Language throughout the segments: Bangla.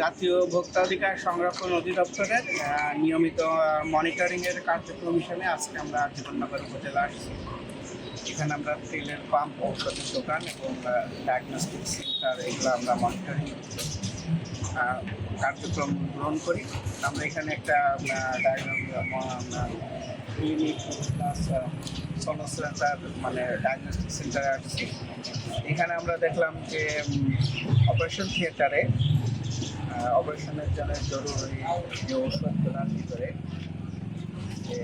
জাতীয় ভোক্তাধিকার সংরক্ষণ অধিদপ্তরের নিয়মিত মনিটরিংয়ের কার্যক্রম হিসেবে আজকে আমরা জীবননগর উপজেলা আসছি। এখানে আমরা তেলের পাম্প, ঔষধের দোকান এবং ডায়াগনস্টিক সেন্টার এগুলো আমরা মনিটরিং কার্যক্রম গ্রহণ করি। আমরা এখানে একটা ক্লিনিক প্লাস সোলো সেন্টার মানে ডায়াগনস্টিক সেন্টারে আসছি। এখানে আমরা দেখলাম যে অপারেশন থিয়েটারে অপারেশনের জন্য জরুরি যে ওষুধগুলোর ভিতরে যে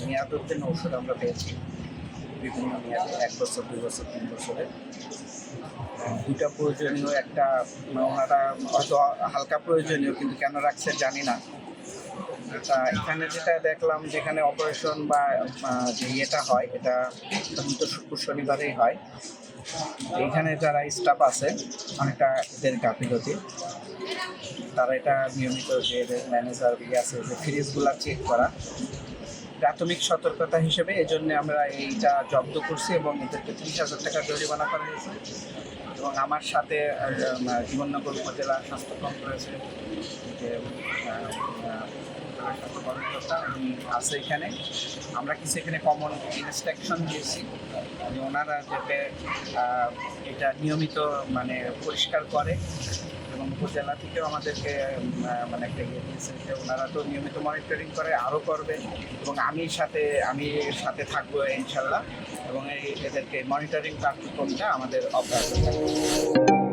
মেয়াদ উত্তীর্ণ ওষুধ আমরা পেয়েছি বিভিন্ন মেয়াদে 1 বছর, 2 বছর, 3 বছরের। দুটা প্রয়োজনীয়, একটা ওনারা হয়তো হালকা প্রয়োজনীয় কিন্তু কেন রাখছে জানি না। তা এখানে যেটা দেখলাম, যেখানে অপারেশন বা যে ইয়েটা হয় এটা সাধারণত শুক্র শনিবারেই হয়। এখানে যারা স্টাফ আছে অনেকটা এদের গাফিলতি, তারা এটা নিয়মিত যে ম্যানেজার আছে যে ফ্রিজগুলা চেক করা প্রাথমিক সতর্কতা হিসেবে এই জন্য আমরা এইটা জব্দ করছি এবং এদেরকে 30,000 টাকা জরিমানা করা হয়েছে। এবং আমার সাথে জীবননগর উপজেলা স্বাস্থ্য কমপ্লেক্স রয়েছে যে স্বাস্থ্য কর্মকর্তা উনি আছে এখানে। আমরা কিছু এখানে কমন ইনস্ট্রাকশন দিয়েছি যে ওনারা যাতে এটা নিয়মিত মানে পরিষ্কার করে এবং উপজেলা থেকেও আমাদেরকে মানে একটা ইয়ে দিয়েছে যে ওনারা তো নিয়মিত মনিটরিং করে, আরও করবে এবং আমি সাথে থাকবো ইনশাল্লাহ এবং এদেরকে মনিটরিং কার্যক্রমটা আমাদের অব্যাহত থাকবে।